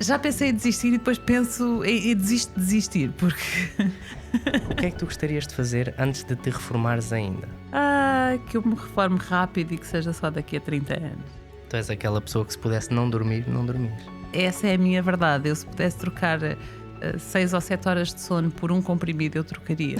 Já pensei em desistir e depois penso em desisto de desistir, porque... O que é que tu gostarias de fazer antes de te reformares ainda? que eu me reforme rápido e que seja só daqui a 30 anos. Tu és aquela pessoa que se pudesse não dormir, não dormires. Essa é a minha verdade. Eu, se pudesse trocar 6 ou 7 horas de sono por um comprimido, eu trocaria.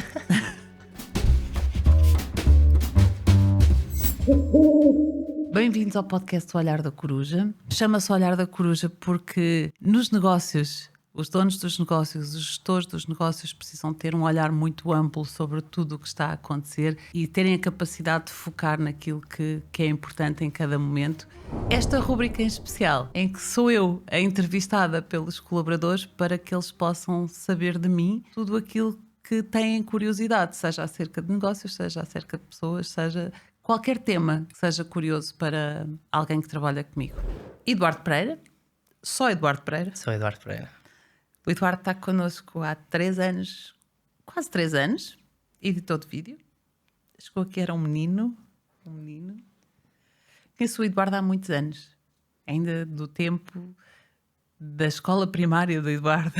Bem-vindos ao podcast do Olhar da Coruja. Chama-se Olhar da Coruja porque nos negócios, os donos dos negócios, os gestores dos negócios precisam ter um olhar muito amplo sobre tudo o que está a acontecer e terem a capacidade de focar naquilo que é importante em cada momento. Esta rubrica em especial, em que sou eu a entrevistada pelos colaboradores para que eles possam saber de mim tudo aquilo que têm curiosidade, seja acerca de negócios, seja acerca de pessoas, seja qualquer tema que seja curioso para alguém que trabalha comigo. Eduardo Pereira, só Eduardo Pereira. Sou Eduardo Pereira. O Eduardo está connosco há 3 anos, quase 3 anos, editor de vídeo. Chegou aqui, era um menino. Conheço o Eduardo há muitos anos, ainda do tempo da escola primária do Eduardo.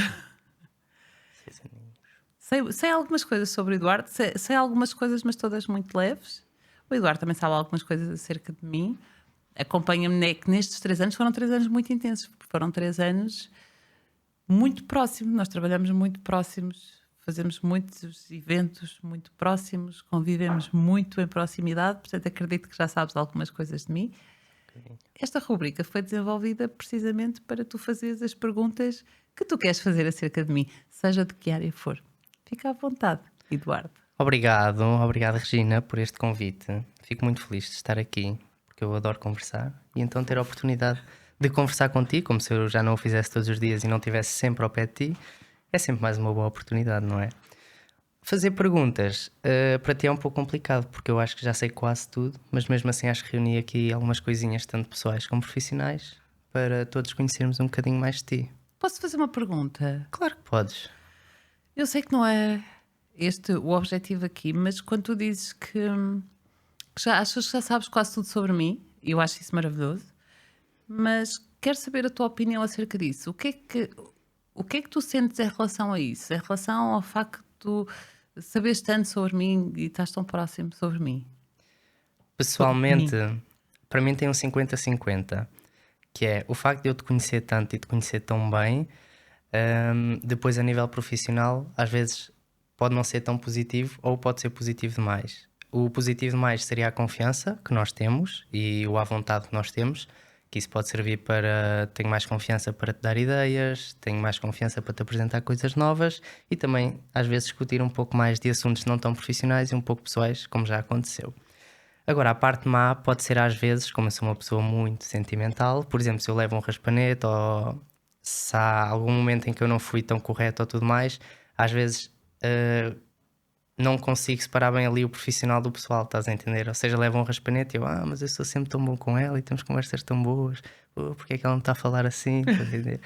Sei algumas coisas sobre o Eduardo, sei algumas coisas, mas todas muito leves. O Eduardo também sabe algumas coisas acerca de mim. Acompanha-me que nestes 3 anos foram 3 anos muito intensos, porque foram 3 anos muito próximos. Nós trabalhamos muito próximos, fazemos muitos eventos muito próximos, convivemos muito em proximidade, portanto acredito que já sabes algumas coisas de mim. Esta rubrica foi desenvolvida precisamente para tu fazeres as perguntas que tu queres fazer acerca de mim, seja de que área for. Fica à vontade, Eduardo. Obrigado, Regina, por este convite. Fico muito feliz de estar aqui, porque eu adoro conversar e então ter a oportunidade de conversar contigo, como se eu já não o fizesse todos os dias e não estivesse sempre ao pé de ti, é sempre mais uma boa oportunidade, não é? Fazer perguntas para ti é um pouco complicado, porque eu acho que já sei quase tudo, mas mesmo assim acho que reuni aqui algumas coisinhas, tanto pessoais como profissionais, para todos conhecermos um bocadinho mais de ti. Posso fazer uma pergunta? Claro que podes. Eu sei que não é este o objetivo aqui, mas quando tu dizes que já achas que já sabes quase tudo sobre mim, eu acho isso maravilhoso, mas quero saber a tua opinião acerca disso. O que é que tu sentes em relação a isso? Em relação ao facto de tu saberes tanto sobre mim e estás tão próximo sobre mim? Pessoalmente, para mim tem um 50-50, que é o facto de eu te conhecer tanto e te conhecer tão bem, depois a nível profissional, às vezes pode não ser tão positivo ou pode ser positivo demais. O positivo demais seria a confiança que nós temos e o à vontade que nós temos, que isso pode servir para tenho mais confiança para te dar ideias, tenho mais confiança para te apresentar coisas novas e também às vezes discutir um pouco mais de assuntos não tão profissionais e um pouco pessoais, como já aconteceu. Agora, a parte má pode ser às vezes, como eu sou uma pessoa muito sentimental, por exemplo, se eu levo um raspanete ou se há algum momento em que eu não fui tão correto ou tudo mais, às vezes não consigo separar bem ali o profissional do pessoal, estás a entender? Ou seja, levam um raspanete e eu, mas eu sou sempre tão bom com ela e temos conversas tão boas, porque é que ela não está a falar assim? Estás a entender?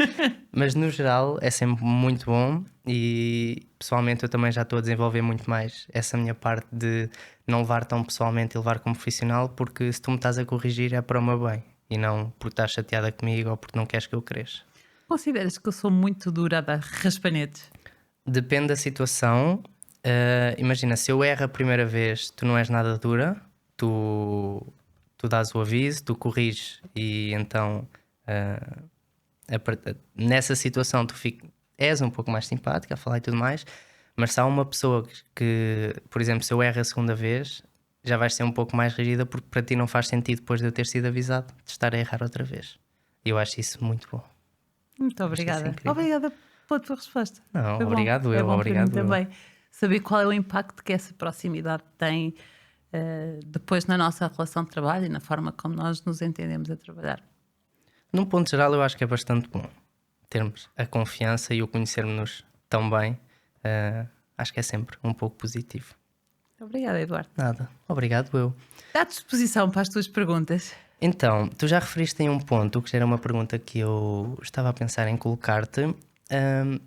Mas no geral é sempre muito bom e pessoalmente eu também já estou a desenvolver muito mais essa minha parte de não levar tão pessoalmente e levar como profissional, porque se tu me estás a corrigir é para o meu bem e não porque estás chateada comigo ou porque não queres que eu cresça. Consideras que eu sou muito dura a dar raspanetes? Depende da situação. Imagina, se eu erro a primeira vez, tu não és nada dura, tu dás o aviso, tu corriges e então nessa situação tu és um pouco mais simpática a falar e tudo mais, mas se há uma pessoa que, por exemplo, se eu erro a segunda vez, já vais ser um pouco mais rígida porque para ti não faz sentido depois de eu ter sido avisado de estar a errar outra vez. E eu acho isso muito bom. Muito obrigada. Obrigada pela tua resposta. Não, foi obrigado bom. eu, É bom obrigado para mim eu. também saber qual é o impacto que essa proximidade tem depois na nossa relação de trabalho e na forma como nós nos entendemos a trabalhar. Num ponto geral eu acho que é bastante bom termos a confiança e o conhecermos tão bem. Acho que é sempre um pouco positivo. Obrigada, Eduardo. Nada, obrigado eu. Dá disposição para as tuas perguntas. Então, tu já referiste em um ponto que já era uma pergunta que eu estava a pensar em colocar-te,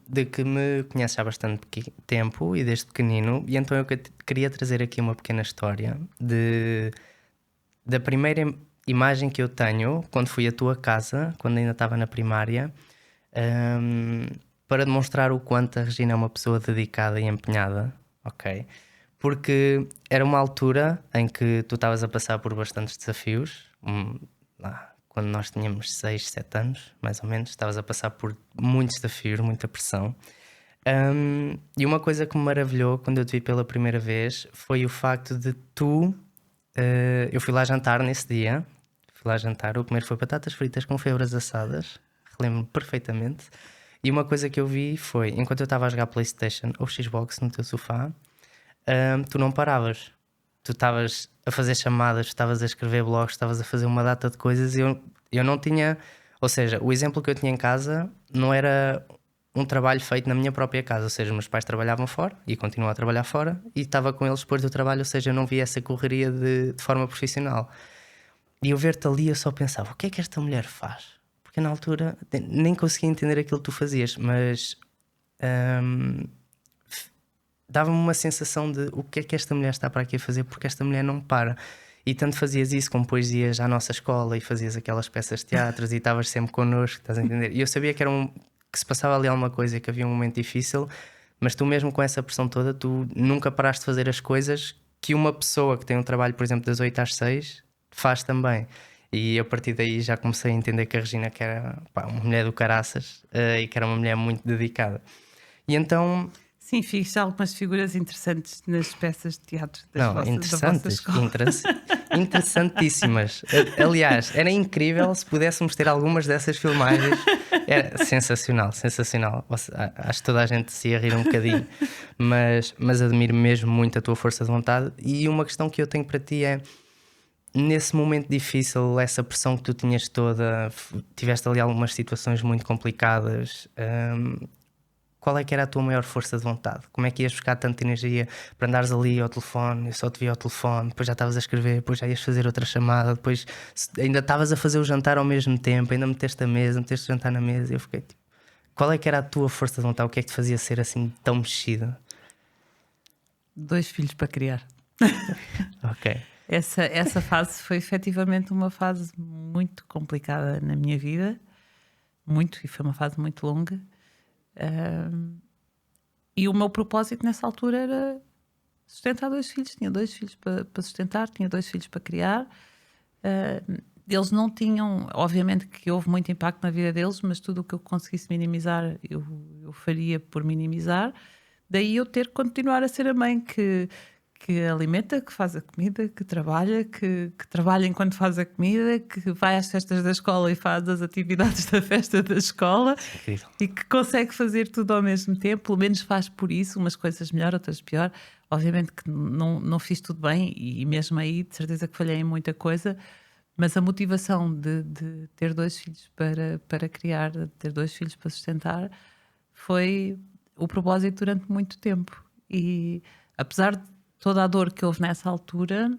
de que me conheces há bastante tempo e desde pequenino, e então eu queria trazer aqui uma pequena história da primeira imagem que eu tenho quando fui à tua casa, quando ainda estava na primária, para demonstrar o quanto a Regina é uma pessoa dedicada e empenhada, ok? Porque era uma altura em que tu estavas a passar por bastantes desafios, quando nós tínhamos 6, 7 anos, mais ou menos, estavas a passar por muitos desafios, muita pressão. E uma coisa que me maravilhou quando eu te vi pela primeira vez foi o facto de tu... eu fui lá jantar nesse dia. Fui lá jantar, o comer foi batatas fritas com febras assadas. Relembro-me perfeitamente. E uma coisa que eu vi foi, enquanto eu estava a jogar PlayStation ou Xbox no teu sofá, tu não paravas. Tu estavas a fazer chamadas, estavas a escrever blogs, estavas a fazer uma data de coisas e eu não tinha... Ou seja, o exemplo que eu tinha em casa não era um trabalho feito na minha própria casa. Ou seja, meus pais trabalhavam fora e continuam a trabalhar fora e estava com eles depois do trabalho. Ou seja, eu não via essa correria de forma profissional. E eu ver-te ali, eu só pensava, o que é que esta mulher faz? Porque na altura nem conseguia entender aquilo que tu fazias, mas dava-me uma sensação de o que é que esta mulher está para aqui a fazer, porque esta mulher não para. E tanto fazias isso como depois ias à nossa escola e fazias aquelas peças de teatro e estavas sempre connosco, estás a entender? E eu sabia que que se passava ali alguma coisa, que havia um momento difícil, mas tu mesmo com essa pressão toda, tu nunca paraste de fazer as coisas que uma pessoa que tem um trabalho, por exemplo, das 8 às 6 faz também. E a partir daí já comecei a entender que a Regina que era uma mulher do caraças, e que era uma mulher muito dedicada. E então... Sim, fiz algumas figuras interessantes nas peças de teatro da vossa interessantes, escola. interessantíssimas. Aliás, era incrível se pudéssemos ter algumas dessas filmagens. Era sensacional, sensacional. Acho que toda a gente se ia rir um bocadinho, mas admiro mesmo muito a tua força de vontade. E uma questão que eu tenho para ti é: nesse momento difícil, essa pressão que tu tinhas toda, tiveste ali algumas situações muito complicadas. Qual é que era a tua maior força de vontade? Como é que ias buscar tanta energia para andares ali ao telefone? Eu só te via ao telefone, depois já estavas a escrever, depois já ias fazer outra chamada, depois ainda estavas a fazer o jantar ao mesmo tempo, ainda meteste o jantar na mesa. E eu fiquei tipo, qual é que era a tua força de vontade? O que é que te fazia ser assim tão mexida? 2 filhos para criar. Ok. Essa fase foi efetivamente uma fase muito complicada na minha vida, e foi uma fase muito longa. E o meu propósito nessa altura era sustentar 2 filhos. Tinha 2 filhos para sustentar, tinha 2 filhos para criar. Eles não tinham, obviamente que houve muito impacto na vida deles, mas tudo o que eu conseguisse minimizar, eu faria por minimizar. Daí eu ter que continuar a ser a mãe que alimenta, que faz a comida, que trabalha enquanto faz a comida, que vai às festas da escola e faz as atividades da festa da escola. Incrível. E que consegue fazer tudo ao mesmo tempo, pelo menos faz por isso, umas coisas melhor, outras pior. Obviamente que não fiz tudo bem e mesmo aí de certeza que falhei em muita coisa, mas a motivação de ter 2 filhos para criar, de ter 2 filhos para sustentar, foi o propósito durante muito tempo. E apesar de toda a dor que houve nessa altura,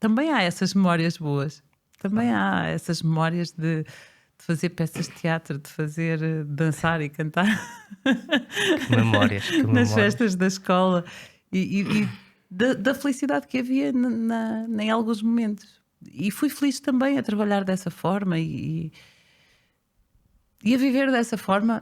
também há essas memórias boas. Também há essas memórias de fazer peças de teatro, de fazer dançar e cantar. Que memórias, que memórias. Nas festas da escola. E da felicidade que havia em alguns momentos. E fui feliz também a trabalhar dessa forma e a viver dessa forma.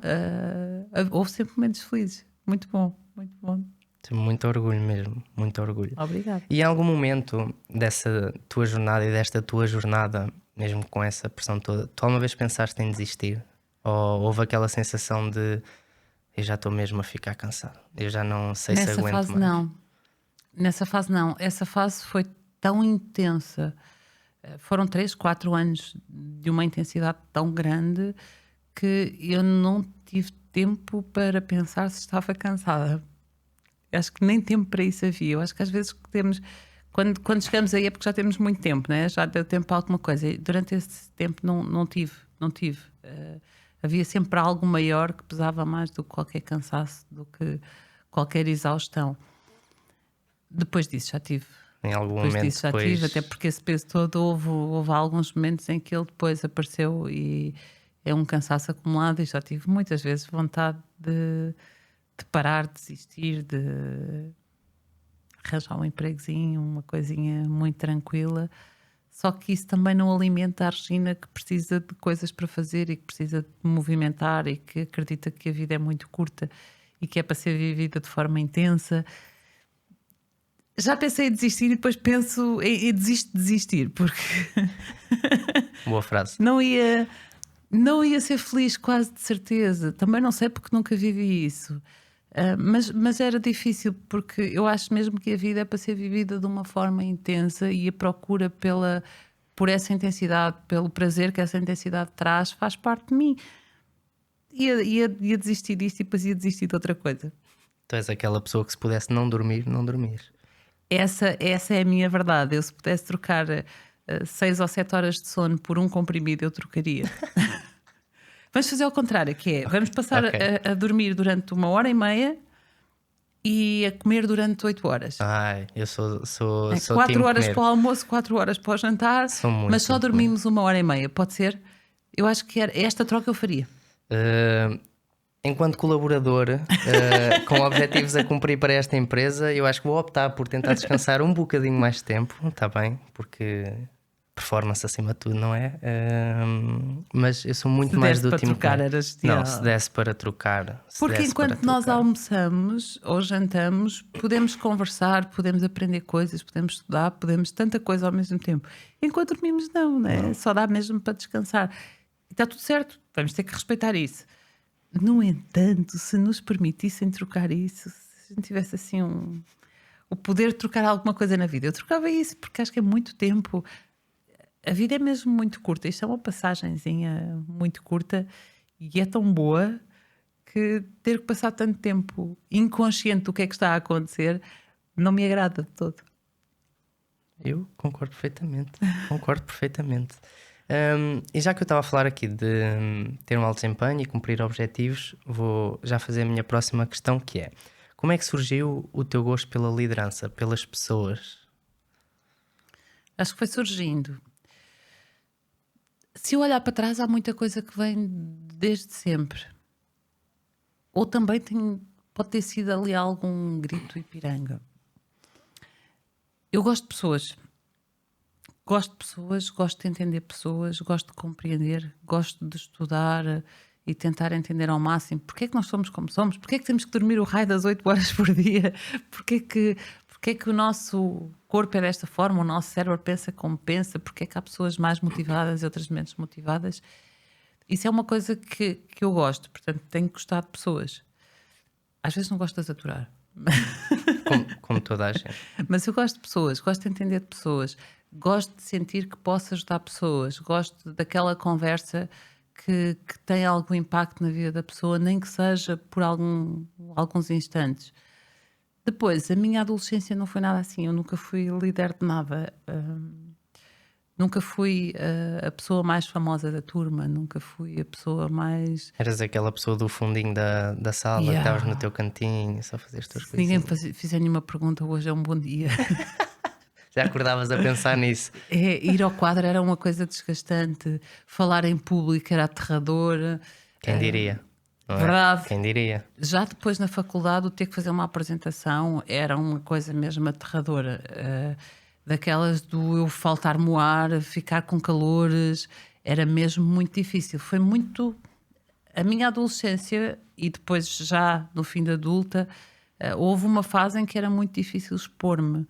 Houve sempre momentos felizes. Muito bom, muito bom. Tenho muito orgulho mesmo, muito orgulho. Obrigada. E em algum momento dessa tua jornada e desta tua jornada, mesmo com essa pressão toda, tu alguma vez pensaste em desistir? Ou houve aquela sensação de eu já estou mesmo a ficar cansado, eu já não sei se aguento mais? Nessa fase não. Essa fase foi tão intensa. Foram 3, 4 anos de uma intensidade tão grande que eu não tive tempo para pensar se estava cansada. Acho que nem tempo para isso havia. Eu acho que às vezes temos, quando chegamos aí é porque já temos muito tempo, né? Já deu tempo para alguma coisa. E durante esse tempo não tive. Havia sempre algo maior que pesava mais do que qualquer cansaço, do que qualquer exaustão. Depois disso já tive. Em algum Depois momento disso já tive, até porque esse peso todo houve alguns momentos em que ele depois apareceu e é um cansaço acumulado e já tive muitas vezes vontade de parar, de desistir, de arranjar um empregozinho, uma coisinha muito tranquila, Só que isso também não alimenta a Regina, que precisa de coisas para fazer e que precisa de movimentar e que acredita que a vida é muito curta e que é para ser vivida de forma intensa. Já pensei em desistir e depois penso em desisto de desistir, porque Boa frase. não ia ser feliz, quase de certeza. Também não sei porque nunca vivi isso. Mas era difícil, porque eu acho mesmo que a vida é para ser vivida de uma forma intensa, e a procura por essa intensidade, pelo prazer que essa intensidade traz, faz parte de mim. Ia desistir disto e depois ia desistir de outra coisa. Tu és aquela pessoa que, se pudesse não dormir, não dormir. Essa é a minha verdade. Eu, se pudesse trocar 6 ou 7 horas de sono por um comprimido, eu trocaria. Vamos fazer ao contrário, que é, vamos passar a dormir durante 1h30 e a comer durante 8 horas. Ai, eu sou 4 time horas comer. para o almoço, 4 horas para o jantar, Sou muito mas só time dormimos 1h30, pode ser? Eu acho que esta troca eu faria. Enquanto colaborador, com objetivos a cumprir para esta empresa, eu acho que vou optar por tentar descansar um bocadinho mais de tempo, está bem? Porque performance acima de tudo, não é? Mas eu sou muito Se mais desse do para time trocar, comer. era genial. Não, se desse para trocar. Porque enquanto nós almoçamos ou jantamos, podemos conversar, podemos aprender coisas, podemos estudar, podemos tanta coisa ao mesmo tempo. Enquanto dormimos, não é? Só dá mesmo para descansar. E está tudo certo, vamos ter que respeitar isso. No entanto, se nos permitissem trocar isso, se a gente tivesse assim o poder de trocar alguma coisa na vida, eu trocava isso, porque acho que é muito tempo. A vida é mesmo muito curta. Isto é uma passagenzinha muito curta e é tão boa que ter que passar tanto tempo inconsciente do que é que está a acontecer não me agrada de todo. Eu concordo perfeitamente. Concordo perfeitamente. E já que eu estava a falar aqui de ter um alto desempenho e cumprir objetivos, vou já fazer a minha próxima questão, que é: como é que surgiu o teu gosto pela liderança, pelas pessoas? Acho que foi surgindo. Se eu olhar para trás, há muita coisa que vem desde sempre. Ou também pode ter sido ali algum grito Ipiranga. Eu gosto de pessoas. Gosto de pessoas, gosto de entender pessoas, gosto de compreender, gosto de estudar e tentar entender ao máximo porque é que nós somos como somos, porque é que temos que dormir o raio das 8 horas por dia, porque é que o nosso corpo é desta forma, o nosso cérebro pensa como pensa, porque é que há pessoas mais motivadas e outras menos motivadas. Isso é uma coisa que eu gosto, portanto tenho que gostar de pessoas. Às vezes não gosto de as aturar. Como toda a gente. Mas eu gosto de pessoas, gosto de entender de pessoas, gosto de sentir que posso ajudar pessoas, gosto daquela conversa que tem algum impacto na vida da pessoa, nem que seja por alguns instantes. Depois, a minha adolescência não foi nada assim, eu nunca fui líder de nada, nunca fui a pessoa mais famosa da turma, nunca fui a pessoa mais... Eras aquela pessoa do fundinho da sala, que estavas no teu cantinho, só fazias as tuas Se coisas. ninguém fizer nenhuma pergunta, hoje é um bom dia. Já acordavas a pensar nisso? Ir ao quadro era uma coisa desgastante, falar em público era aterrador. Quem diria? Não é? Verdade. Quem diria? Já depois na faculdade, o ter que fazer uma apresentação era uma coisa mesmo aterradora. Daquelas do eu faltar-me o ar, ficar com calores, era mesmo muito difícil. Foi muito... A minha adolescência e depois já no fim da adulta, houve uma fase em que era muito difícil expor-me.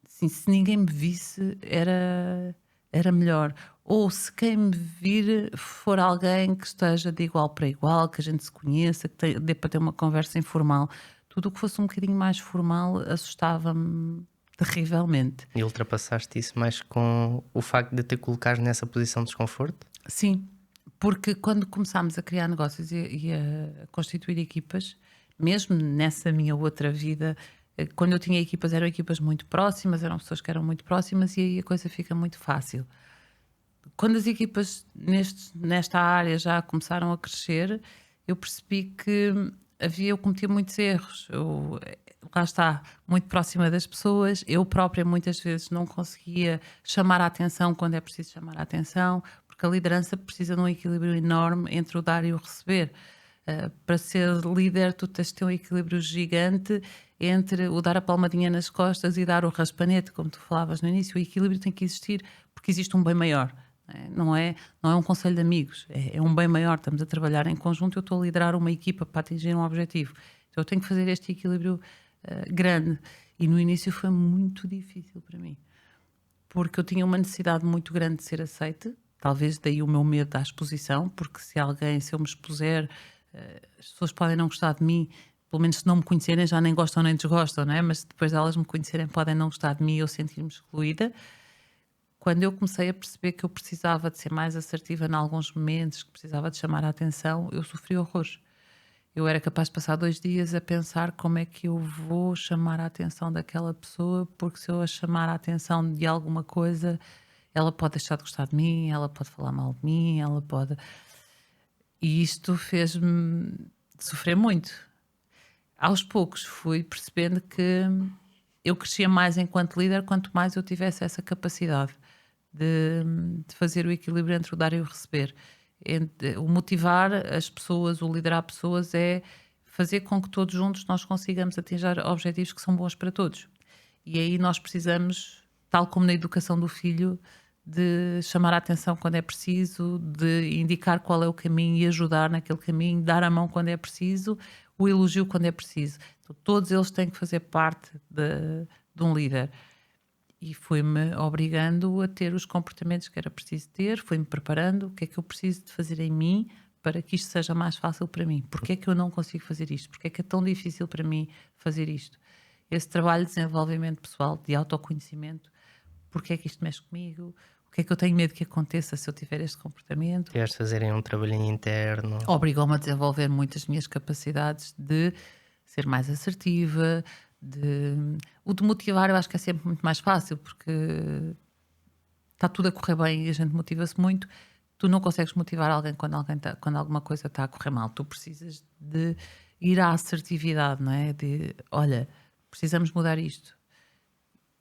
Assim, se ninguém me visse, era melhor. Ou se quem me vir for alguém que esteja de igual para igual, que a gente se conheça, que dê para ter uma conversa informal. Tudo o que fosse um bocadinho mais formal assustava-me terrivelmente. E ultrapassaste isso mais com o facto de te colocares nessa posição de desconforto? Sim, porque quando começámos a criar negócios e a constituir equipas, mesmo nessa minha outra vida, quando eu tinha equipas, eram equipas muito próximas, eram pessoas que eram muito próximas, e aí a coisa fica muito fácil. Quando as equipas nesta área já começaram a crescer, eu percebi que eu cometia muitos erros. Lá está, muito próxima das pessoas, eu própria muitas vezes não conseguia chamar a atenção quando é preciso chamar a atenção, porque a liderança precisa de um equilíbrio enorme entre o dar e o receber. Para ser líder, tu tens de ter um equilíbrio gigante entre o dar a palmadinha nas costas e dar o raspanete, como tu falavas no início. O equilíbrio tem que existir porque existe um bem maior. Não é um conselho de amigos, é um bem maior. Estamos a trabalhar em conjunto, eu estou a liderar uma equipa para atingir um objetivo. Então eu tenho que fazer este equilíbrio grande. E no início foi muito difícil para mim, porque eu tinha uma necessidade muito grande de ser aceite. Talvez daí o meu medo da exposição, porque se eu me expuser, as pessoas podem não gostar de mim, pelo menos se não me conhecerem já nem gostam nem desgostam, não é? Mas depois de elas me conhecerem podem não gostar de mim e eu sentir-me excluída. Quando eu comecei a perceber que eu precisava de ser mais assertiva em alguns momentos, que precisava de chamar a atenção, eu sofri horrores. Eu era capaz de passar 2 dias a pensar como é que eu vou chamar a atenção daquela pessoa, porque se eu a chamar a atenção de alguma coisa, ela pode deixar de gostar de mim, ela pode falar mal de mim, ela pode... E isto fez-me sofrer muito. Aos poucos fui percebendo que eu crescia mais enquanto líder quanto mais eu tivesse essa capacidade de fazer o equilíbrio entre o dar e o receber. O motivar as pessoas, o liderar pessoas é fazer com que todos juntos nós consigamos atingir objetivos que são bons para todos. E aí nós precisamos, tal como na educação do filho, de chamar a atenção quando é preciso, de indicar qual é o caminho e ajudar naquele caminho, dar a mão quando é preciso, o elogio quando é preciso. Então, todos eles têm que fazer parte de um líder. E foi-me obrigando a ter os comportamentos que era preciso ter, foi-me preparando o que é que eu preciso de fazer em mim para que isto seja mais fácil para mim. Porquê é que eu não consigo fazer isto? Porquê é que é tão difícil para mim fazer isto? Esse trabalho de desenvolvimento pessoal, de autoconhecimento, porquê é que isto mexe comigo? O que é que eu tenho medo que aconteça se eu tiver este comportamento? Tiveste de fazerem um trabalhinho interno. Obrigou-me a desenvolver muitas minhas capacidades de ser mais assertiva, o de motivar eu acho que é sempre muito mais fácil, porque está tudo a correr bem e a gente motiva-se muito. Tu não consegues motivar alguém quando alguma coisa está a correr mal. Tu precisas de ir à assertividade, não é? De, olha, precisamos mudar isto.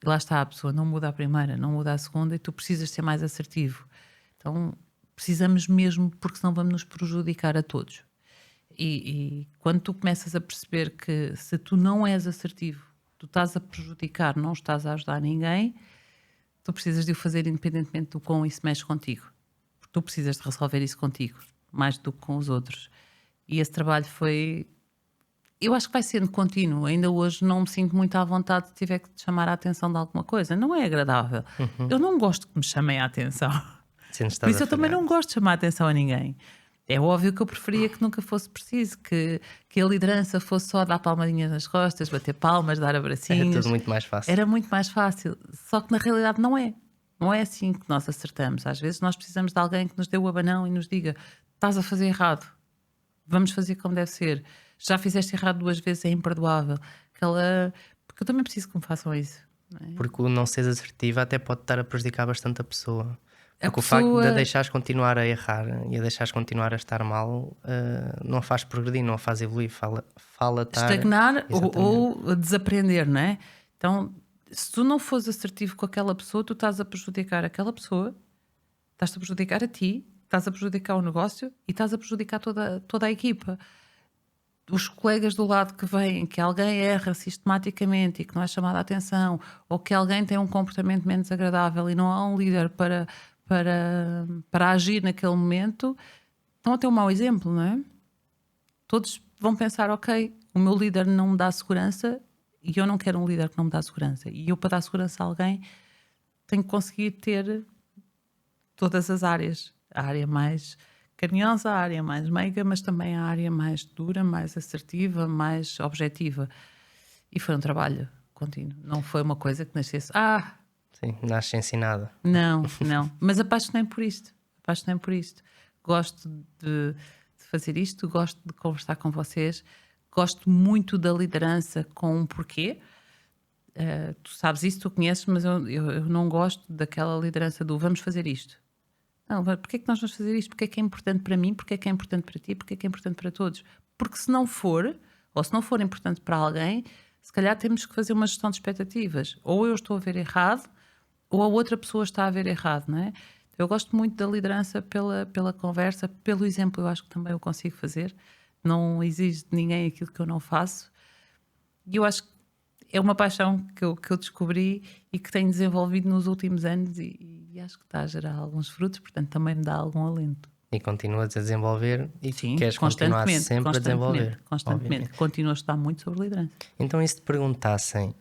E lá está, a pessoa não muda a primeira, não muda a segunda e tu precisas ser mais assertivo. Então precisamos mesmo, porque senão vamos nos prejudicar a todos. E quando tu começas a perceber que se tu não és assertivo, tu estás a prejudicar, não estás a ajudar ninguém, tu precisas de o fazer independentemente do quão isso mexe contigo. Porque tu precisas de resolver isso contigo, mais do que com os outros. E esse trabalho foi... Eu acho que vai sendo contínuo. Ainda hoje não me sinto muito à vontade se tiver que te chamar a atenção de alguma coisa. Não é agradável. Eu não gosto que me chamem a atenção. Por isso eu também não gosto de chamar a atenção a ninguém. É óbvio que eu preferia que nunca fosse preciso, que a liderança fosse só dar palmadinhas nas costas, bater palmas, dar abracinhos. Era tudo muito mais fácil. Era muito mais fácil. Só que na realidade não é. Não é assim que nós acertamos. Às vezes nós precisamos de alguém que nos dê o abanão e nos diga: estás a fazer errado, vamos fazer como deve ser. Já fizeste errado 2 vezes, é imperdoável. Porque eu também preciso que me façam isso. Não é? Porque o não seres assertiva até pode estar a prejudicar bastante a pessoa. Porque o facto de a deixares continuar a errar e a deixares continuar a estar mal não a faz progredir, não a faz evoluir, fala estagnar ou desaprender, não é? Então, se tu não fores assertivo com aquela pessoa, tu estás a prejudicar aquela pessoa, estás a prejudicar a ti, estás a prejudicar o negócio e estás a prejudicar toda a equipa. Os colegas do lado que veem que alguém erra sistematicamente e que não é chamada a atenção, ou que alguém tem um comportamento menos agradável e não há um líder para agir naquele momento, estão a ter um mau exemplo, não é? Todos vão pensar: ok, o meu líder não me dá segurança e eu não quero um líder que não me dá segurança. E eu, para dar segurança a alguém, tenho que conseguir ter todas as áreas. A área mais carinhosa, a área mais meiga, mas também a área mais dura, mais assertiva, mais objetiva. E foi um trabalho contínuo. Não foi uma coisa que nascesse... Sim, nasce ensinada. Não. Mas apaixonei por isto. Gosto de fazer isto, gosto de conversar com vocês, gosto muito da liderança com um porquê. Tu sabes isso, tu conheces, mas eu não gosto daquela liderança do vamos fazer isto. Não, porque é que nós vamos fazer isto? Porque é que é importante para mim? Porque é que é importante para ti? Porque é que é importante para todos? Porque se não for, ou se não for importante para alguém, se calhar temos que fazer uma gestão de expectativas. Ou eu estou a ver errado, ou a outra pessoa está a ver errado, não é? Eu gosto muito da liderança pela conversa, pelo exemplo. Eu acho que também o consigo fazer. não exige de ninguém aquilo que eu não faço. E eu acho que é uma paixão que eu descobri e que tenho desenvolvido nos últimos anos e acho que está a gerar alguns frutos, portanto também me dá algum alento. E continuas a desenvolver e Sim, queres continuar sempre a desenvolver. constantemente. Obviamente. Continuo a estudar muito sobre liderança. Então, e se te perguntassem,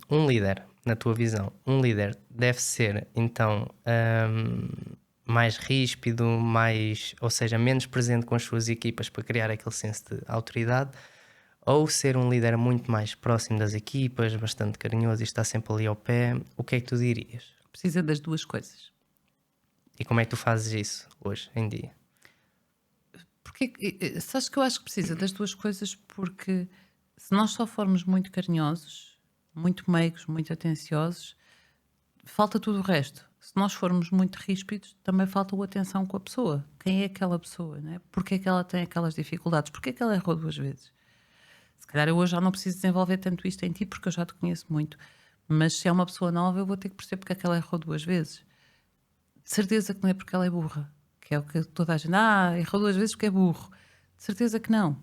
um líder, na tua visão, um líder deve ser, então, mais ríspido, ou seja, menos presente com as suas equipas para criar aquele senso de autoridade, ou ser um líder muito mais próximo das equipas, bastante carinhoso e está sempre ali ao pé? O que é que tu dirias? Precisa das duas coisas. E como é que tu fazes isso hoje em dia? Porque, sabes que eu acho que precisa das duas coisas, porque se nós só formos muito carinhosos, muito meigos, muito atenciosos, falta tudo o resto. Se nós formos muito ríspidos, também falta a atenção com a pessoa. Quem é aquela pessoa, né? Porquê é que ela tem aquelas dificuldades? Porquê é que ela errou 2 vezes? Se calhar eu hoje já não preciso desenvolver tanto isto em ti, porque eu já te conheço muito. Mas se é uma pessoa nova, eu vou ter que perceber porque é que ela errou 2 vezes. De certeza que não é porque ela é burra, que é o que toda a gente... errou 2 vezes porque é burro. De certeza que não.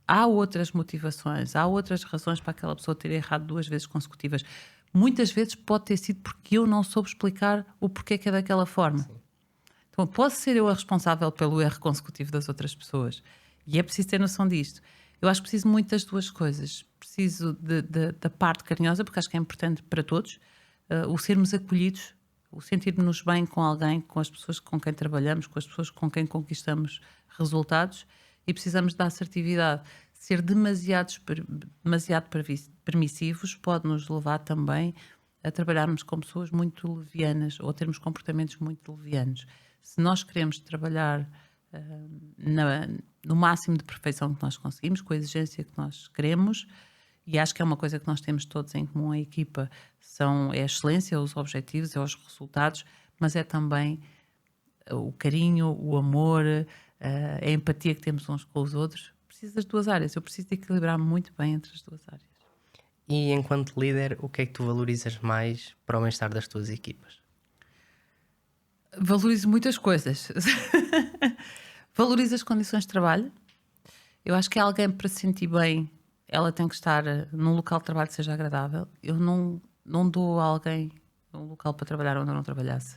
Há outras motivações, há outras razões para aquela pessoa ter errado 2 vezes consecutivas. Muitas vezes pode ter sido porque eu não soube explicar o porquê que é daquela forma. Sim. Então, posso ser eu a responsável pelo erro consecutivo das outras pessoas. E é preciso ter noção disto. Eu acho que preciso muito das duas coisas. Preciso da parte carinhosa, porque acho que é importante para todos, o sermos acolhidos, o sentirmos bem com alguém, com as pessoas com quem trabalhamos, com as pessoas com quem conquistamos resultados, e precisamos da assertividade. Ser demasiado permissivos pode nos levar também a trabalharmos com pessoas muito levianas ou a termos comportamentos muito levianos. Se nós queremos trabalhar no máximo de perfeição que nós conseguimos, com a exigência que nós queremos, e acho que é uma coisa que nós temos todos em comum, a equipa, é a excelência, os objetivos, é os resultados, mas é também o carinho, o amor, a empatia que temos uns com os outros. Preciso das duas áreas, eu preciso de equilibrar muito bem entre as duas áreas. E enquanto líder, o que é que tu valorizas mais para o bem-estar das tuas equipas? Valorizo muitas coisas. Valorizo as condições de trabalho. Eu acho que é alguém para se sentir bem, ela tem que estar num local de trabalho que seja agradável. Eu não dou a alguém um local para trabalhar onde eu não trabalhasse.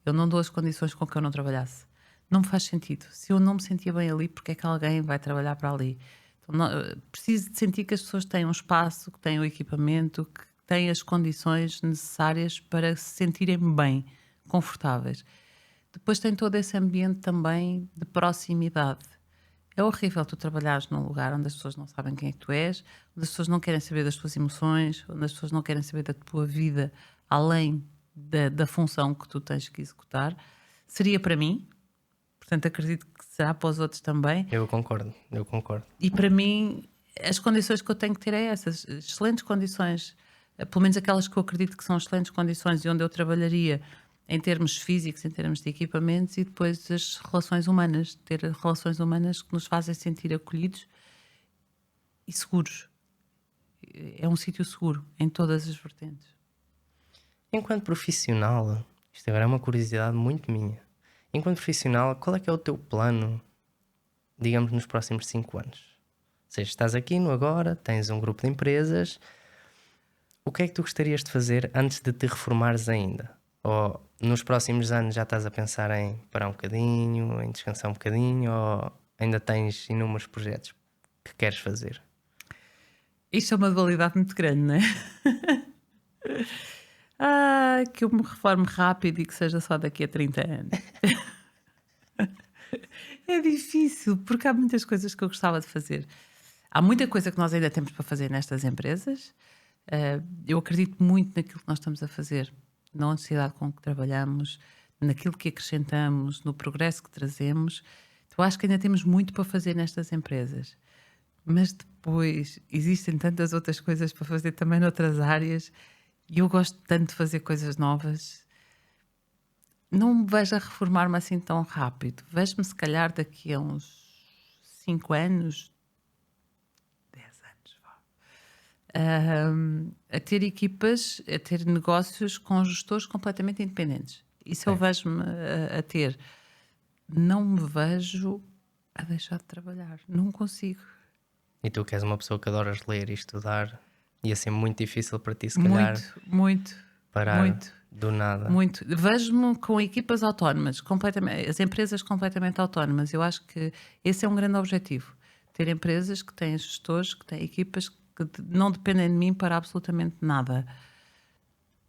Eu não dou as condições com que eu não trabalhasse. Não me faz sentido. Se eu não me sentia bem ali, porque é que alguém vai trabalhar para ali? Então, preciso de sentir que as pessoas têm um espaço, que têm o equipamento, que têm as condições necessárias para se sentirem bem, confortáveis. Depois tem todo esse ambiente também de proximidade. É horrível tu trabalhares num lugar onde as pessoas não sabem quem é que tu és, onde as pessoas não querem saber das tuas emoções, onde as pessoas não querem saber da tua vida além da função que tu tens que executar. Seria para mim, portanto acredito que será para os outros também. Eu concordo. E para mim, as condições que eu tenho que ter é essas, excelentes condições, pelo menos aquelas que eu acredito que são excelentes condições e onde eu trabalharia em termos físicos, em termos de equipamentos, e depois as relações humanas, ter relações humanas que nos fazem sentir acolhidos e seguros. É um sítio seguro em todas as vertentes. Enquanto profissional, isto agora é uma curiosidade muito minha. Enquanto profissional, qual é que é o teu plano, digamos, nos próximos 5 anos? Ou seja, estás aqui no agora, tens um grupo de empresas. O que é que tu gostarias de fazer antes de te reformares ainda? Ou nos próximos anos já estás a pensar em parar um bocadinho, em descansar um bocadinho, ou ainda tens inúmeros projetos que queres fazer? Isto é uma dualidade muito grande, não é? Que eu me reforme rápido e que seja só daqui a 30 anos. É difícil, porque há muitas coisas que eu gostava de fazer. Há muita coisa que nós ainda temos para fazer nestas empresas. Eu acredito muito naquilo que nós estamos a fazer, na honestidade com que trabalhamos, naquilo que acrescentamos, no progresso que trazemos. Então acho que ainda temos muito para fazer nestas empresas. Mas depois existem tantas outras coisas para fazer também noutras áreas e eu gosto tanto de fazer coisas novas. Não me vejo a reformar-me assim tão rápido. Vejo-me se calhar daqui a uns 5 anos, 10 anos, a ter equipas, a ter negócios com gestores completamente independentes. Isso eu vejo-me a ter. Não me vejo a deixar de trabalhar. Não consigo. E tu que és uma pessoa que adoras ler e estudar, ia ser muito difícil para ti, se calhar, Muito, parar muito, do nada. muito. Vejo-me com equipas autónomas, completamente, as empresas completamente autónomas. Eu acho que esse é um grande objetivo. Ter empresas que têm gestores, que têm equipas que não dependem de mim para absolutamente nada.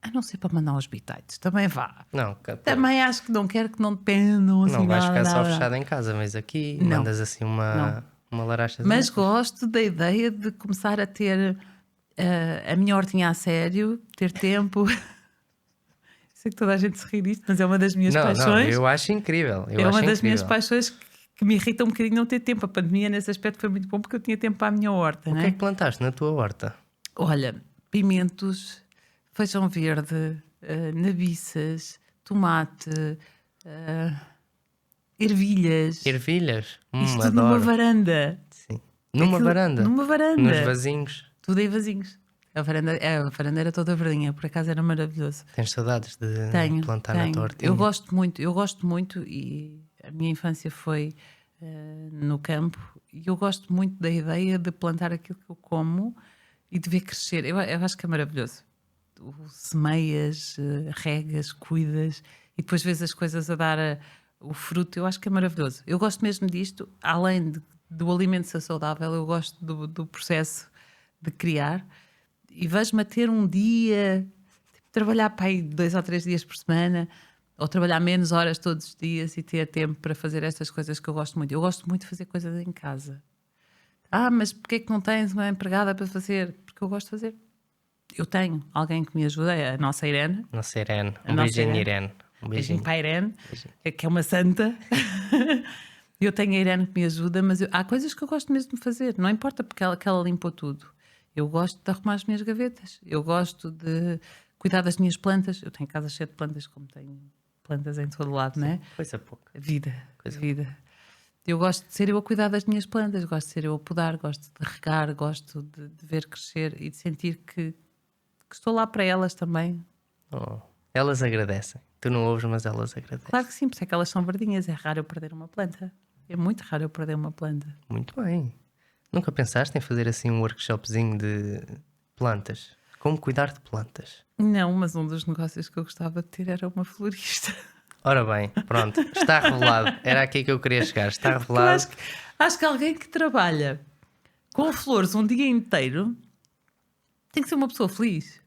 A não ser para mandar aos bitites. Também vá. Não, Também acho que não quero que não dependam assim não vais nada, ficar só nada. fechado em casa, mas aqui Não, mandas assim uma laracha. Mas gosto da ideia de começar a ter a minha hortinha a sério, ter tempo. Sei que toda a gente se ri disto, mas é uma das minhas Não, paixões. eu acho incrível. É uma das minhas paixões que me irrita um bocadinho não ter tempo. A pandemia, nesse aspecto, foi muito bom porque eu tinha tempo para a minha horta. O Né? que é que plantaste na tua horta? Olha, pimentos, feijão verde, nabiças, tomate, ervilhas. Ervilhas? Isto tudo Adoro. numa varanda. Sim. Numa Aquilo- varanda? Numa varanda. Nos vasinhos? Tudo em vasinhos. A varanda era toda verdinha, por acaso era maravilhoso. Tens saudades de plantar na Tenho. tua hortinha? Eu gosto muito e a minha infância foi no campo e eu gosto muito da ideia de plantar aquilo que eu como e de ver crescer. Eu acho que é maravilhoso. Tu semeias, regas, cuidas e depois vês as coisas a dar o fruto. Eu acho que é maravilhoso. Eu gosto mesmo disto, além do alimento ser saudável, eu gosto do processo de criar. E vejo-me a ter um dia, tipo, trabalhar para aí 2 ou 3 dias por semana, ou trabalhar menos horas todos os dias e ter tempo para fazer estas coisas que eu gosto muito. Eu gosto muito de fazer coisas em casa. Mas porquê é que não tens uma empregada para fazer? Porque eu gosto de fazer. Eu tenho alguém que me ajuda, é a nossa Irene. Nossa Irene. A Um nossa beijinho, Irene. Irene. Um Beijinho beijinho. para a Irene, que é uma santa. Eu tenho a Irene que me ajuda, mas há coisas que eu gosto mesmo de fazer. Não importa porque ela limpou tudo. Eu gosto de arrumar as minhas gavetas. Eu gosto de cuidar das minhas plantas. Eu tenho casa cheia de plantas, como tenho plantas em todo lado, não é? Coisa pouca. Vida. Eu gosto de ser eu a cuidar das minhas plantas, gosto de ser eu a podar, gosto de regar, gosto de ver crescer e de sentir que estou lá para elas também. Oh, elas agradecem. Tu não ouves, mas elas agradecem. Claro que sim, por isso é que elas são verdinhas. É raro eu perder uma planta. É muito raro eu perder uma planta. Muito bem. Nunca pensaste em fazer assim um workshopzinho de plantas? Como cuidar de plantas? Não, mas um dos negócios que eu gostava de ter era uma florista. Ora bem, pronto, está revelado. Era aqui que eu queria chegar. Está Eu revelado. acho que alguém que trabalha com flores um dia inteiro tem que ser uma pessoa feliz.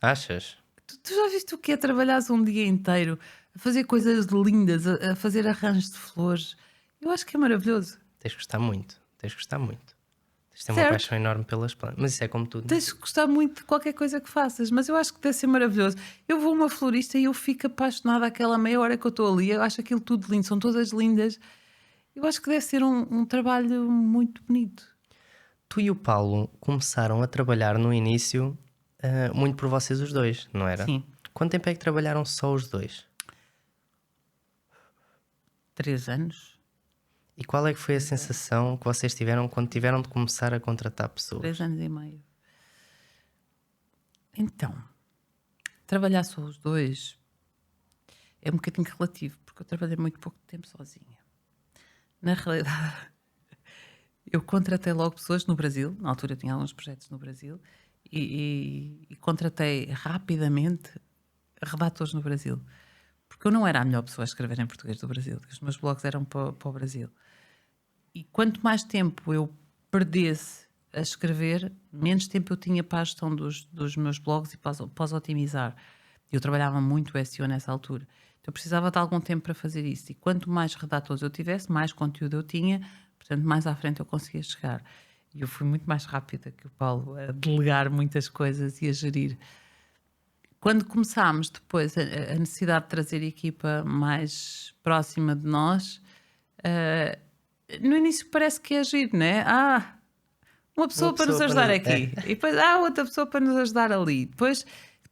Achas? Tu já viste o que é trabalhares um dia inteiro a fazer coisas lindas, a fazer arranjos de flores? Eu acho que é maravilhoso. Tens de gostar muito. Tens de gostar muito. Tens de ter uma Certo. paixão enorme pelas plantas. Mas isso é como tudo. Tens de gostar muito de qualquer coisa que faças, mas eu acho que deve ser maravilhoso. Eu vou a uma florista e eu fico apaixonada aquela meia hora que eu estou ali. Eu acho aquilo tudo lindo, são todas lindas. Eu acho que deve ser um trabalho muito bonito. Tu e o Paulo começaram a trabalhar no início muito por vocês os dois, não era? Sim. Quanto tempo é que trabalharam só os dois? 3 anos. E qual é que foi a sensação que vocês tiveram quando tiveram de começar a contratar pessoas? 3 anos e meio. Então, trabalhar só os dois é um bocadinho relativo, porque eu trabalhei muito pouco tempo sozinha. Na realidade, eu contratei logo pessoas no Brasil, na altura eu tinha alguns projetos no Brasil, e contratei rapidamente redatores no Brasil, porque eu não era a melhor pessoa a escrever em português do Brasil, os meus blogs eram para o Brasil. E quanto mais tempo eu perdesse a escrever, menos tempo eu tinha para a gestão dos meus blogs e para os otimizar. Eu trabalhava muito SEO nessa altura. Então eu precisava de algum tempo para fazer isso. E quanto mais redatores eu tivesse, mais conteúdo eu tinha, portanto, mais à frente eu conseguia chegar. E eu fui muito mais rápida que o Paulo a delegar muitas coisas e a gerir. Quando começámos depois a necessidade de trazer equipa mais próxima de nós, no início parece que é giro, não é? Uma pessoa para nos ajudar aqui. E depois outra pessoa para nos ajudar ali. Depois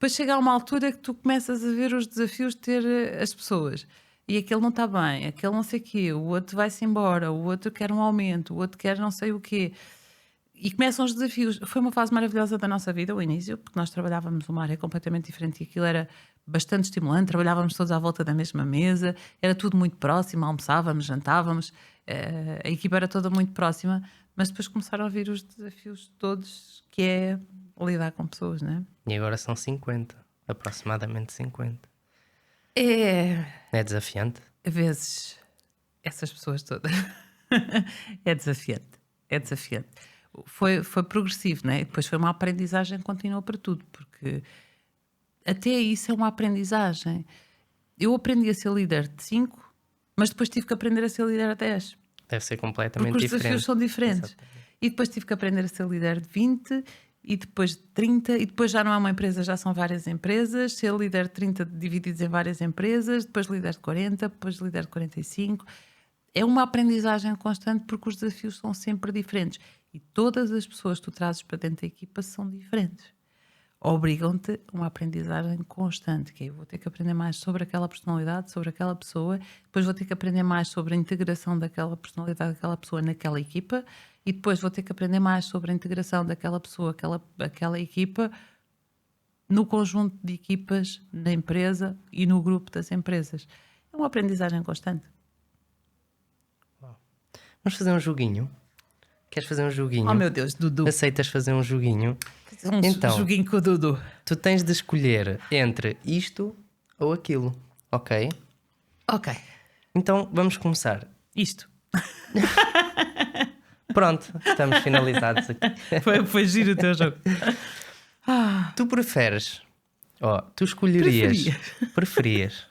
chega a uma altura que tu começas a ver os desafios de ter as pessoas. E aquele não está bem, aquele não sei o quê, o outro vai-se embora, o outro quer um aumento, o outro quer não sei o quê. E começam os desafios. Foi uma fase maravilhosa da nossa vida, o início, porque nós trabalhávamos uma área completamente diferente e aquilo era bastante estimulante. Trabalhávamos todos à volta da mesma mesa, era tudo muito próximo, almoçávamos, jantávamos, a equipa era toda muito próxima, mas depois começaram a vir os desafios todos, que é lidar com pessoas, não é? E agora são 50, aproximadamente 50. É Desafiante? a vezes essas pessoas todas. É desafiante. É desafiante. Foi progressivo, né? E depois foi uma aprendizagem contínua para tudo, porque até isso é uma aprendizagem. Eu aprendi a ser líder de 5, mas depois tive que aprender a ser líder a 10. Deve ser Porque completamente os diferente. desafios são diferentes. Exatamente. E depois tive que aprender a ser líder de 20, e depois de 30, e depois já não é uma empresa, já são várias empresas. Ser líder de 30 divididos em várias empresas, depois líder de 40, depois líder de 45. É uma aprendizagem constante porque os desafios são sempre diferentes. E todas as pessoas que tu trazes para dentro da equipa são diferentes. Obrigam-te a uma aprendizagem constante, que é, eu vou ter que aprender mais sobre aquela personalidade, sobre aquela pessoa, depois vou ter que aprender mais sobre a integração daquela personalidade, daquela pessoa naquela equipa, e depois vou ter que aprender mais sobre a integração daquela pessoa, aquela equipa, no conjunto de equipas na empresa e no grupo das empresas. É uma aprendizagem constante. Vamos fazer um joguinho? Queres fazer um joguinho? Oh meu Deus, Dudu. Aceitas fazer um joguinho? Então, joguinho com o Dudu. tu tens de escolher entre isto ou aquilo, ok? Ok, Então vamos começar. isto. Pronto, estamos finalizados aqui. Foi giro o teu jogo. Tu preferes, tu escolherias, preferias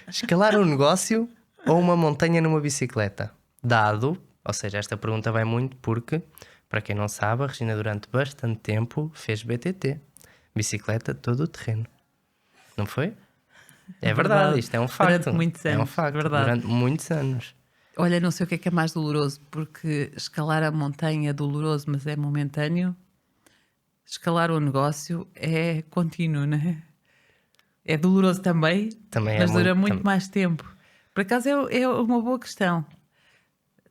escalar um negócio ou uma montanha numa bicicleta? Dado, ou seja, esta pergunta vai muito porque, para quem não sabe, a Regina durante bastante tempo fez BTT, bicicleta todo o terreno. Não foi? É verdade, isto é um facto. Durante muitos anos, é um facto, verdade. durante muitos anos. Olha, não sei o que é mais doloroso, porque escalar a montanha é doloroso, mas é momentâneo. Escalar o negócio é contínuo, não é? É doloroso também, Também mas é dura muito, muito mais tempo. Por acaso é uma boa questão.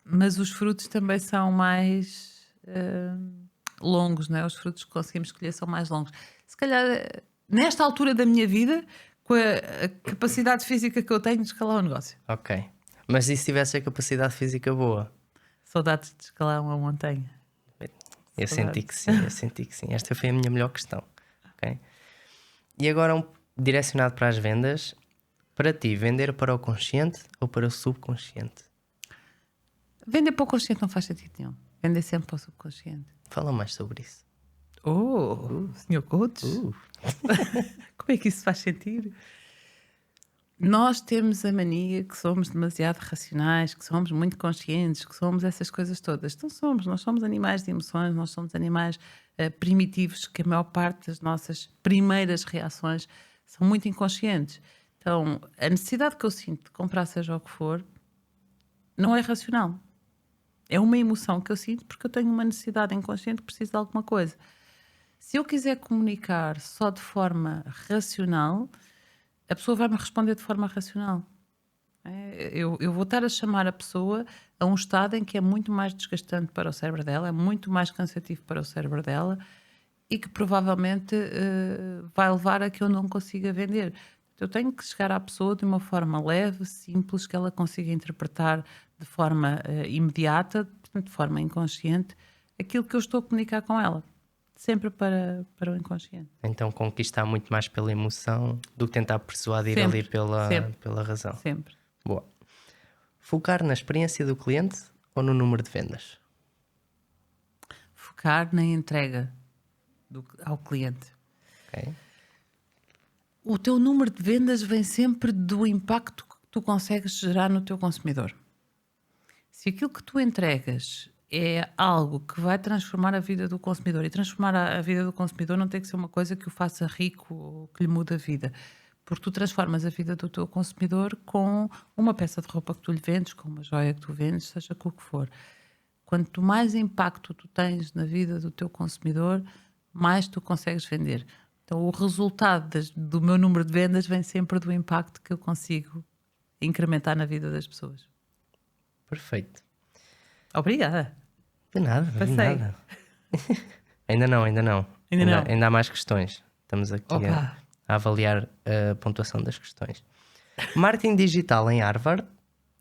Mas os frutos também são mais longos, não é? Os frutos que conseguimos escolher são mais longos. Se calhar, nesta altura da minha vida, com a capacidade física que eu tenho de escalar o negócio. Ok. Mas e se tivesse a capacidade física boa? Saudades de escalar uma montanha. Eu senti que sim, eu senti que sim. Esta foi a minha melhor questão. Ok? E agora, direcionado para as vendas, para ti, vender para o consciente ou para o subconsciente? Vender para o consciente não faz sentido nenhum. Vender sempre para o subconsciente. Fala mais sobre isso. Senhor Coach. Como é que isso faz sentido? Nós temos a mania que somos demasiado racionais, que somos muito conscientes, que somos essas coisas todas. Então nós somos animais de emoções, nós somos animais primitivos, que a maior parte das nossas primeiras reações são muito inconscientes. Então, a necessidade que eu sinto de comprar seja o que for, não é racional. É uma emoção que eu sinto porque eu tenho uma necessidade inconsciente que preciso de alguma coisa. Se eu quiser comunicar só de forma racional, a pessoa vai-me responder de forma racional. Eu vou estar a chamar a pessoa a um estado em que é muito mais desgastante para o cérebro dela, é muito mais cansativo para o cérebro dela e que provavelmente vai levar a que eu não consiga vender. Eu tenho que chegar à pessoa de uma forma leve, simples, que ela consiga interpretar de forma imediata, de forma inconsciente, aquilo que eu estou a comunicar com ela. Sempre para o inconsciente. Então conquistar muito mais pela emoção do que tentar persuadir Sempre, ali pela razão. Sempre. Boa. Focar na experiência do cliente ou no número de vendas? Focar na entrega ao cliente. Ok. O teu número de vendas vem sempre do impacto que tu consegues gerar no teu consumidor. Se aquilo que tu entregas é algo que vai transformar a vida do consumidor, e transformar a vida do consumidor não tem que ser uma coisa que o faça rico ou que lhe mude a vida, porque tu transformas a vida do teu consumidor com uma peça de roupa que tu lhe vendes, com uma joia que tu vendes, seja com o que for. Quanto mais impacto tu tens na vida do teu consumidor, mais tu consegues vender. Então o resultado do meu número de vendas vem sempre do impacto que eu consigo incrementar na vida das pessoas. Perfeito. Obrigada. De nada, de Passei. nada. Ainda não. Ainda não? Ainda há mais questões. Estamos aqui Opa! a avaliar a pontuação das questões. Marketing digital em Harvard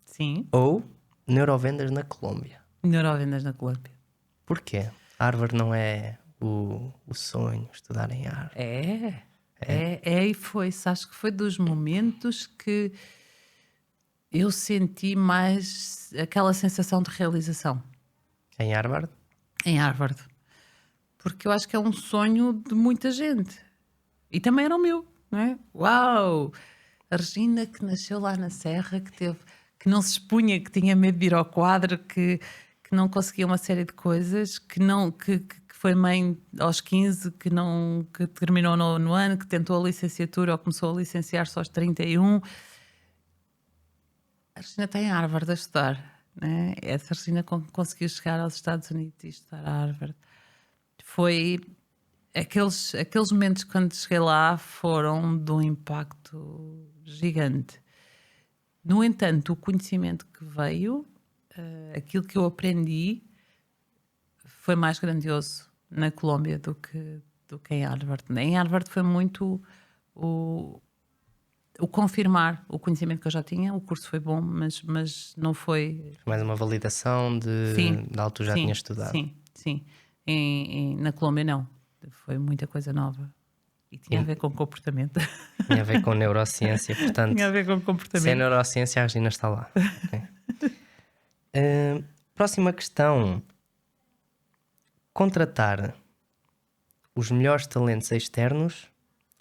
Sim. ou neurovendas na Colômbia? Neurovendas na Colômbia. Porquê? Harvard não é o sonho, estudar em Harvard. É e foi. Acho que foi dos momentos que eu senti mais aquela sensação de realização Em Harvard? em Harvard. Porque eu acho que é um sonho de muita gente. E também era o meu, não é? Uau! A Regina que nasceu lá na Serra, que não se expunha, que tinha medo de ir ao quadro, que não conseguia uma série de coisas, que foi mãe aos 15, que terminou no ano, que tentou a licenciatura ou começou a licenciar-se aos 31. A Regina está em Harvard a estudar, né? Essa Regina conseguiu chegar aos Estados Unidos e estudar a Harvard. Foi aqueles momentos quando cheguei lá foram de um impacto gigante. No entanto, o conhecimento que veio, aquilo que eu aprendi, foi mais grandioso na Colômbia do que em Harvard. Em Harvard foi muito o confirmar o conhecimento que eu já tinha. O curso foi bom, mas não foi. Mais uma validação de algo que tu já tinhas estudado. Sim. Na Colômbia, não. Foi muita coisa nova. E tinha a ver com comportamento. Tinha a ver com neurociência, portanto. Tinha a ver com comportamento. Se é neurociência, a Regina está lá. Okay. Próxima questão. Contratar os melhores talentos externos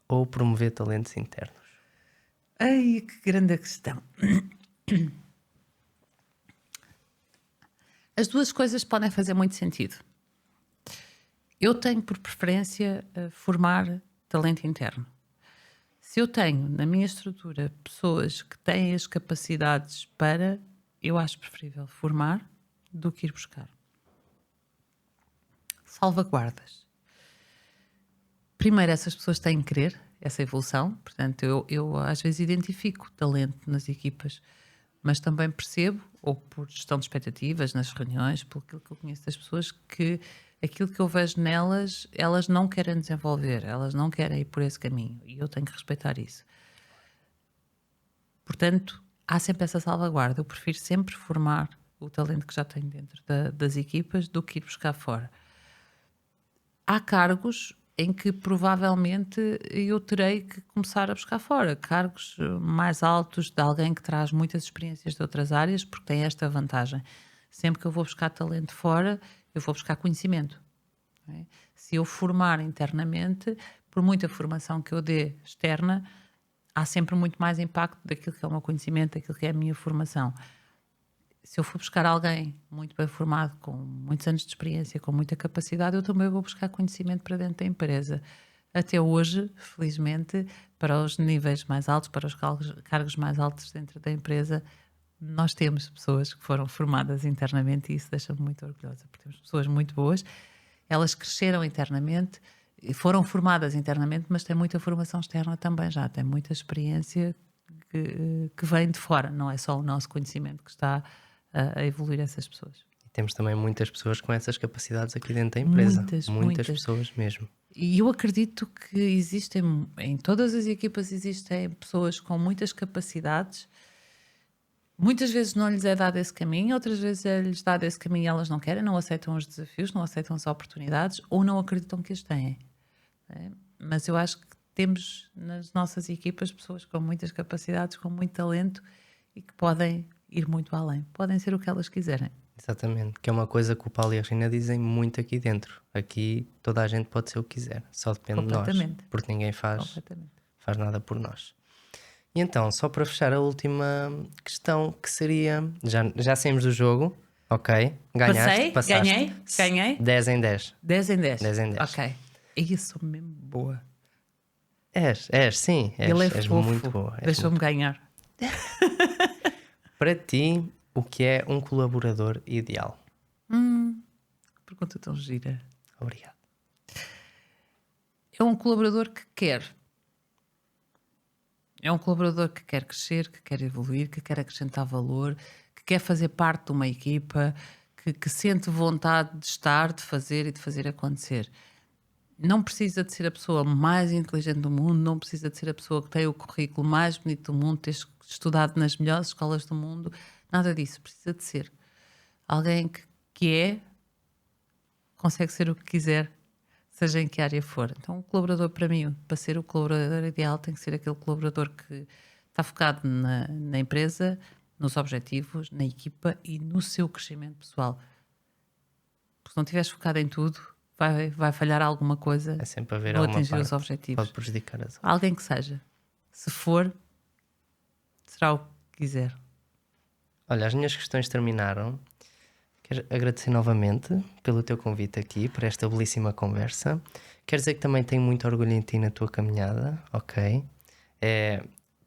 ou promover talentos internos? Ai, que grande questão. As duas coisas podem fazer muito sentido. Eu tenho por preferência formar talento interno. Se eu tenho na minha estrutura pessoas que têm as capacidades para, eu acho preferível formar do que ir buscar. Salvaguardas. Primeiro, essas pessoas têm que querer essa evolução. Portanto, eu às vezes identifico talento nas equipas, mas também percebo, ou por gestão de expectativas, nas reuniões, pelo que eu conheço das pessoas, que aquilo que eu vejo nelas, elas não querem desenvolver, elas não querem ir por esse caminho. E eu tenho que respeitar isso. Portanto, há sempre essa salvaguarda. Eu prefiro sempre formar o talento que já tenho dentro das equipas do que ir buscar fora. Há cargos em que provavelmente eu terei que começar a buscar fora. Cargos mais altos de alguém que traz muitas experiências de outras áreas, porque tem esta vantagem. Sempre que eu vou buscar talento fora, eu vou buscar conhecimento. Não é? Se eu formar internamente, por muita formação que eu dê externa, há sempre muito mais impacto daquilo que é o meu conhecimento, daquilo que é a minha formação. Se eu for buscar alguém muito bem formado, com muitos anos de experiência, com muita capacidade, eu também vou buscar conhecimento para dentro da empresa. Até hoje, felizmente, para os níveis mais altos, para os cargos mais altos dentro da empresa, nós temos pessoas que foram formadas internamente e isso deixa-me muito orgulhosa, porque temos pessoas muito boas, elas cresceram internamente, foram formadas internamente, mas têm muita formação externa também já, têm muita experiência que vem de fora, não é só o nosso conhecimento que está a evoluir essas pessoas. E temos também muitas pessoas com essas capacidades aqui dentro da empresa. Muitas pessoas mesmo. E eu acredito que existem, em todas as equipas existem pessoas com muitas capacidades. Muitas vezes não lhes é dado esse caminho, outras vezes é-lhes dado esse caminho e elas não querem, não aceitam os desafios, não aceitam as oportunidades ou não acreditam que as têm. Mas eu acho que temos nas nossas equipas pessoas com muitas capacidades, com muito talento e que podem ir muito além. Podem ser o que elas quiserem. Exatamente, que é uma coisa que o Paulo e a Regina dizem muito aqui dentro. Aqui toda a gente pode ser o que quiser, só depende de nós, porque ninguém faz nada por nós. E então, só para fechar a última questão, que seria... Já saímos do jogo, ok? Ganhaste, passaste. Ganhei. 10 em 10. 10 em 10. 10 em 10. Ok. E eu sou mesmo boa. Sim. Ele é és fofo. muito boa. Deixou-me ganhar. Para ti, o que é um colaborador ideal? Pergunta tão gira. Obrigado. É um colaborador que quer. É um colaborador que quer crescer, que quer evoluir, que quer acrescentar valor, que quer fazer parte de uma equipa, que sente vontade de estar, de fazer e de fazer acontecer. Não precisa de ser a pessoa mais inteligente do mundo, não precisa de ser a pessoa que tem o currículo mais bonito do mundo, ter estudado nas melhores escolas do mundo, nada disso. Precisa de ser alguém que consegue ser o que quiser, seja em que área for. Então, o colaborador, para mim, para ser o colaborador ideal, tem que ser aquele colaborador que está focado na empresa, nos objetivos, na equipa e no seu crescimento pessoal. Porque se não estiveres focado em tudo, vai falhar alguma coisa É sempre haver no alguma atingir parte os objetivos. pode prejudicar as outras. Alguém que seja. Se for, será o que quiser. Olha, as minhas questões terminaram. Quero agradecer novamente pelo teu convite aqui, por esta belíssima conversa. Quero dizer que também tenho muito orgulho em ti na tua caminhada, ok?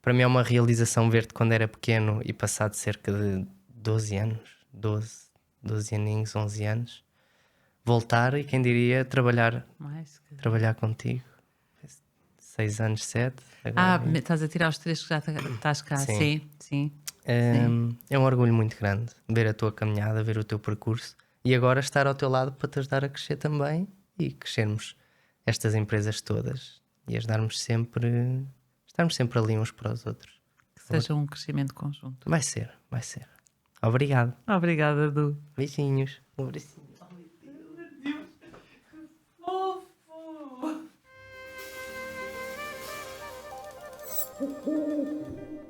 Para mim é uma realização ver-te quando era pequeno e passado cerca de 12 anos, 12 aninhos, 11 anos, voltar e quem diria trabalhar contigo. 6 anos, 7. Agora Estás a tirar os 3 que já estás cá. Sim. Sim. É um orgulho muito grande ver a tua caminhada, ver o teu percurso e agora estar ao teu lado para te ajudar a crescer também e crescermos estas empresas todas e estarmos sempre ali uns para os outros. Que seja um crescimento conjunto. Vai ser. Obrigado. Obrigada, Edu. Beijinhos. Um abracinho. Fofo!